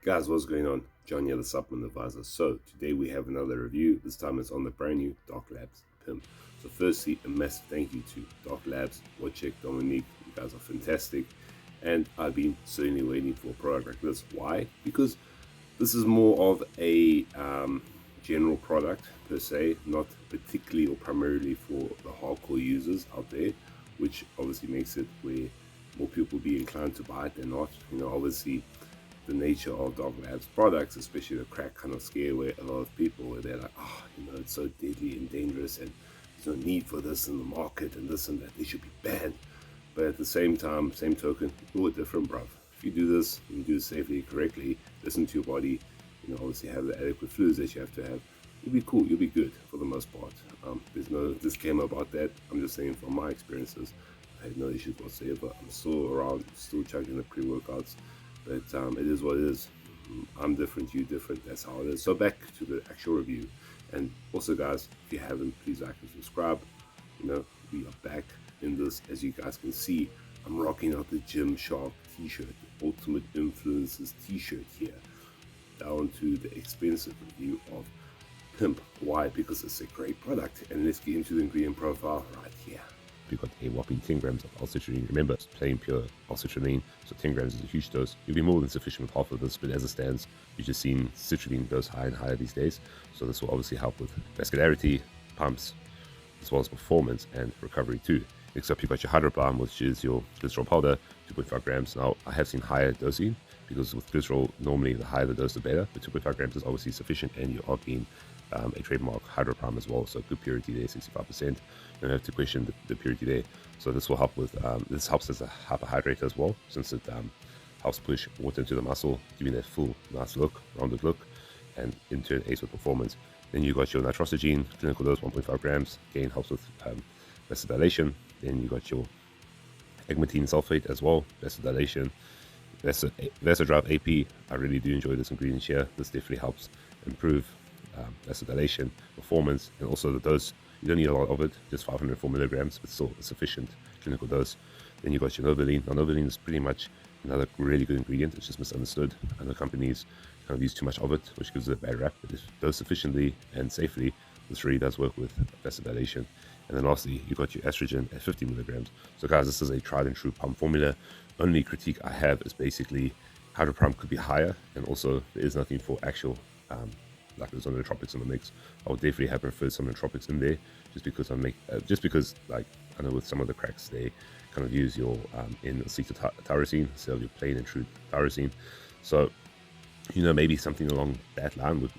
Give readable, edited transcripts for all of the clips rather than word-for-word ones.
Guys, what's going on? John here, the Supplement Advisor. So today we have another review. This time it's on the brand new Darklabs P.I.M.P. So firstly, a massive thank you to Darklabs, Wojciech, Dominique. You guys are fantastic. And I've been certainly waiting for a product like this. Why? Because this is more of a general product per se, not particularly or primarily for the hardcore users out there, which obviously makes it where more people will be inclined to buy it than not. Obviously the nature of Darklabs products, especially the crack kind of scare, where a lot of people where they're like, it's so deadly and dangerous and there's no need for this in the market and this and that, they should be banned. But at the same time, same token, you're different, bruv. If you do this, you do it safely, correctly, listen to your body, obviously have the adequate fluids that you have to have, you'll be cool, you'll be good for the most part. There's no disclaimer about that. I'm just saying from my experiences, I had no issues whatsoever. I'm still around, still chugging the pre-workouts, but it is what it is. I'm different, you different, that's how it is. So back to the actual review. And also guys, if you haven't, please like and subscribe. We are back in this. As you guys can see, I'm rocking out the Gymshark t-shirt, the Ultimate Influencers t-shirt here, down to the expensive review of P.I.M.P. Why? Because it's a great product. And let's get into the ingredient profile right here. We've got a whopping 10 grams of L-citrulline. Remember, it's plain pure L-citrulline, so 10 grams is a huge dose. You'll be more than sufficient with half of this, but as it stands, you've just seen citrulline goes higher and higher these days. So this will obviously help with vascularity, pumps, as well as performance and recovery too. Next up, you've got your Hydro-P.I.M., which is your glycerol powder, 2.5 grams. Now, I have seen higher dosing, because with glycerol, normally the higher the dose, the better. But 2.5 grams is obviously sufficient, and you are getting a trademark Hydro-P.I.M. as well, so good purity there, 65%. You don't have to question the purity there. So this will help with, this helps as a hyperhydrate as well, since it helps push water into the muscle, giving that full, nice look, rounded look, and in turn aids with performance. Then you got your nitrosogene, clinical dose 1.5 grams, again helps with vasodilation. Then you got your agmatine sulfate as well, vasodilation. Vasodrive AP, I really do enjoy this ingredient here. This definitely helps improve vasodilation, performance, and also the dose. You don't need a lot of it, just 504 milligrams, but still a sufficient clinical dose. Then you got your Novoline. Now Novoline is pretty much another really good ingredient. It's just misunderstood. I know companies kind of use too much of it, which gives it a bad rap, but if dosed sufficiently and safely, this really does work with vasodilation. And then lastly, you got your estrogen at 50 milligrams. So guys, this is a tried and true pump formula. Only critique I have is basically Hydro-P.I.M. could be higher, and also there is nothing for actual like there's no nootropics in the mix. I would definitely have preferred some nootropics in there, just because like I know with some of the cracks they kind of use your N-acetyltyrosine instead of your plain and true tyrosine. So maybe something along that line would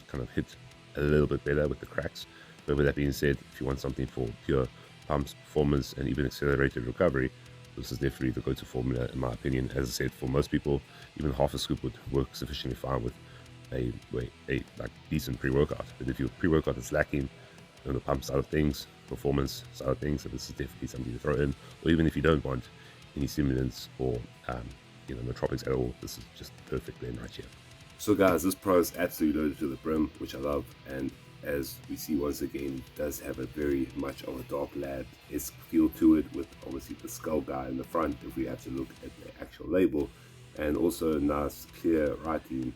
kind of hit a little bit better with the cracks. But with that being said, if you want something for pure pumps, performance, and even accelerated recovery, this is definitely the go-to formula in my opinion. As I said, for most people, even half a scoop would work sufficiently fine with a decent pre-workout. But if your pre-workout is lacking on the pump side of things, performance side of things, so this is definitely something to throw in. Or even if you don't want any stimulants or nootropics at all, this is just the perfect blend right here. So guys, this pro is absolutely loaded to the brim, which I love, and as we see once again, it does have a very much of a Darklabs-esque feel to it, with obviously the skull guy in the front if we have to look at the actual label, and also nice clear writing,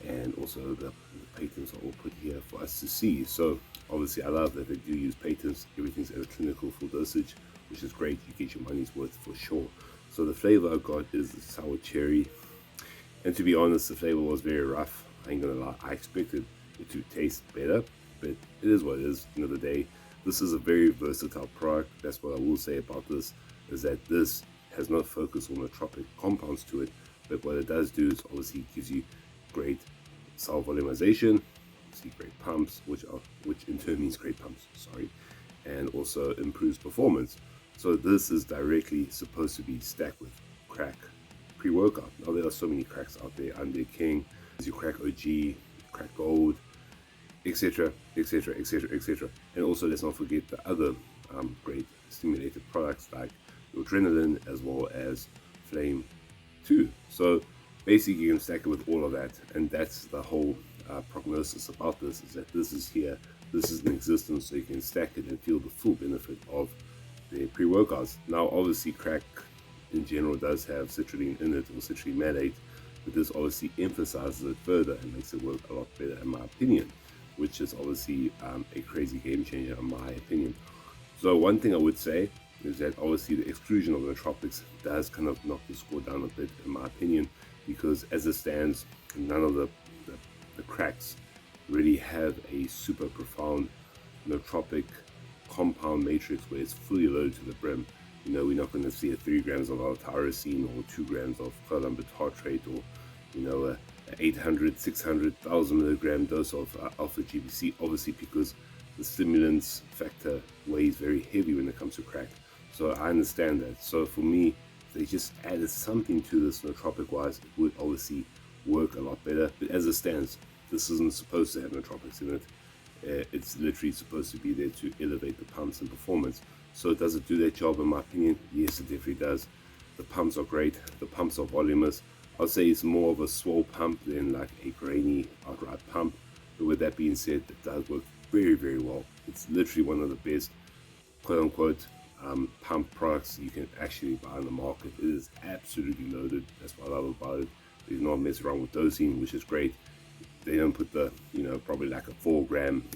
and also the patents are all put here for us to see. So obviously I love that they do use patents. Everything's at a clinical full dosage, which is great. You get your money's worth for sure. So the flavor I got is the sour cherry, and to be honest, the flavor was very rough. I ain't gonna lie, I expected it to taste better, but it is what it is. At the end of the day, this is a very versatile product. That's what I will say about this, is that this has no focus on nootropic compounds to it, but what it does do is obviously gives you great cell volumization, see great pumps, which in turn means great pumps, and also improves performance. So this is directly supposed to be stacked with crack pre-workout. Now there are so many cracks out there. Under King, there's your crack OG, crack gold, etc, etc, etc, etc. And also let's not forget the other great stimulated products like your adrenaline as well as Flame 2. So basically you can stack it with all of that, and that's the whole prognosis about this, is that this is here, this is in existence, so you can stack it and feel the full benefit of the pre-workouts. Now obviously crack in general does have citrulline in it, or citrulline malate, but this obviously emphasizes it further and makes it work a lot better in my opinion, which is obviously a crazy game changer in my opinion. So one thing I would say is that obviously the exclusion of the tropics does kind of knock the score down a bit in my opinion, because as it stands, none of the cracks really have a super profound nootropic compound matrix where it's fully loaded to the brim. We're not going to see a 3 grams of L-tyrosine or 2 grams of covalent tartrate, or a 800, 600,000 milligram dose of alpha GBC, obviously because the stimulants factor weighs very heavy when it comes to crack. So I understand that. So for me, if they just added something to this nootropic wise, it would obviously work a lot better. But as it stands, this isn't supposed to have nootropics in it. It's literally supposed to be there to elevate the pumps and performance. So does it do that job in my opinion? Yes, it definitely does. The pumps are great. The pumps are voluminous. I'll say it's more of a swole pump than like a grainy outright pump. But with that being said, it does work very, very well. It's literally one of the best quote unquote pump products you can actually buy on the market. It is absolutely loaded. That's what I love about it. There's not mess around with dosing, which is great. They don't put the, probably like a 4-gram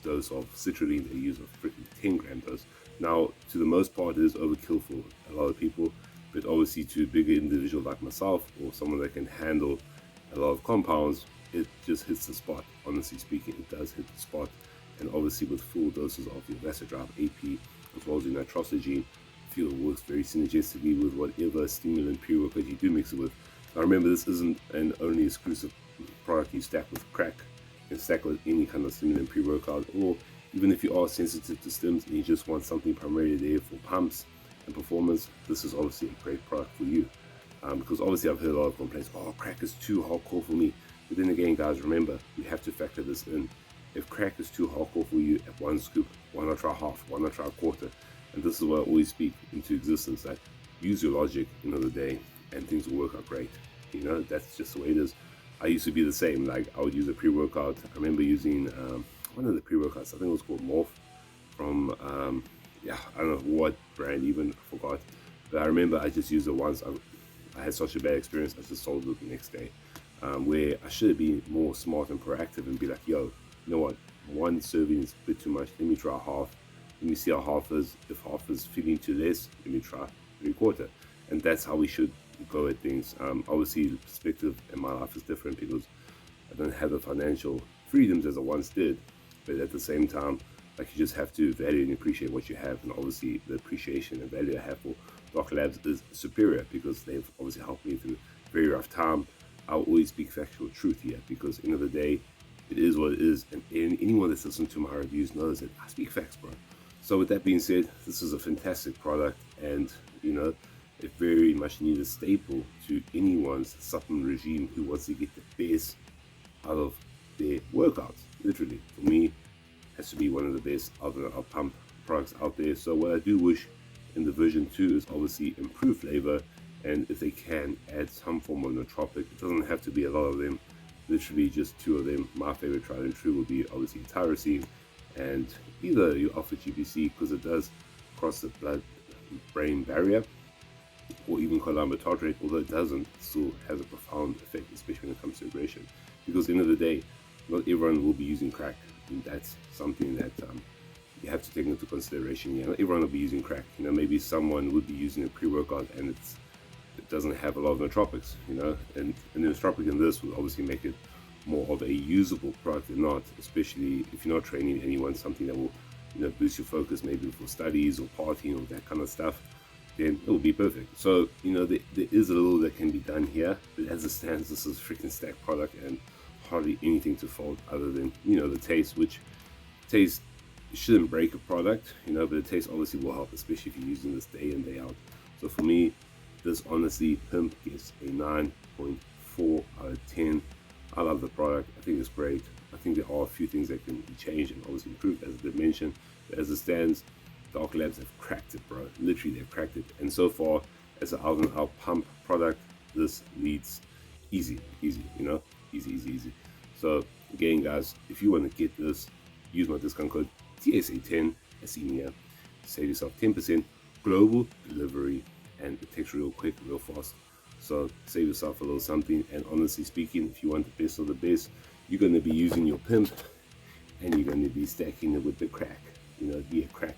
dose of citrulline. They use a freaking 10-gram dose. Now, to the most part, it is overkill for a lot of people, but obviously to a bigger individual like myself or someone that can handle a lot of compounds, it just hits the spot. Honestly speaking, it does hit the spot. And obviously with full doses of your Vasodrop AP as well as your nitrosogene, I feel it works very synergistically with whatever stimulant pre-workout you do mix it with. Now remember, this isn't an only exclusive product you stack with crack. You can stack with any kind of stimulant pre-workout, or even if you are sensitive to stims and you just want something primarily there for pumps and performance, this is obviously a great product for you. Because obviously I've heard a lot of complaints, oh, crack is too hardcore for me. But then again, guys, remember, we have to factor this in. If crack is too hardcore for you at one scoop, why not try half, why not try a quarter? And this is what I always speak into existence, that use your logic, the day, and things will work out great. That's just the way it is. I used to be the same. Like, I would use a pre-workout. I remember using one of the pre-workouts, I think it was called Morph from, I don't know what brand even, I forgot. But I remember I just used it once. I had such a bad experience, I just sold it the next day. Where I should be more smart and proactive and be like, yo, you know what, one serving is a bit too much, let me try half. Let me see how half is. If half is feeling too less, let me try 3/4. And that's how we should go at things. Obviously, the perspective in my life is different because I don't have the financial freedoms as I once did. But at the same time, like, you just have to value and appreciate what you have. And obviously, the appreciation and value I have for Dark Labs is superior because they've obviously helped me through a very rough time. I'll always speak factual truth here because, end of the day, it is what it is. And anyone that's listened to my reviews knows that I speak facts, bro. So with that being said, this is a fantastic product, and a very much needed staple to anyone's supplement regime who wants to get the best out of their workouts. Literally, for me, it has to be one of the best other pump products out there. So what I do wish in the version 2 is obviously improve flavor, and if they can add some form of nootropic. It doesn't have to be a lot of them, literally just 2 of them. My favorite tried and true would be obviously tyrosine and either your alpha GBC, because it does cross the blood-brain barrier, or even covalent tartrate, although it doesn't, it still has a profound effect, especially when it comes to aggression. Because at the end of the day, not everyone will be using crack, and that's something that you have to take into consideration. Not everyone will be using crack. Maybe someone would be using a pre-workout and it doesn't have a lot of nootropics, and the nootropic in this will obviously make it more of a usable product than not, especially if you're not training anyone, something that will boost your focus maybe for studies or partying or that kind of stuff, then it will be perfect. So there is a little that can be done here, but as it stands, this is a freaking stacked product and hardly anything to fault other than the taste, which taste shouldn't break a product, but the taste obviously will help, especially if you're using this day in day out. So for me, this honestly, P.I.M.P gets a 9.4 out of 10. I love the product. I think it's great. I think there are a few things that can be changed and obviously improved, as I did mention. But as it stands, Dark Labs have cracked it, bro. Literally, they've cracked it. And so far, as an out-and-out pump product, this leads easy, easy. Easy. So again, guys, if you want to get this, use my discount code TSA10, Asinia. Save yourself 10%, global delivery, and it takes real quick, real fast. So save yourself a little something. And honestly speaking, if you want the best of the best, you're going to be using your P.I.M.P and you're going to be stacking it with the crack. Be a crack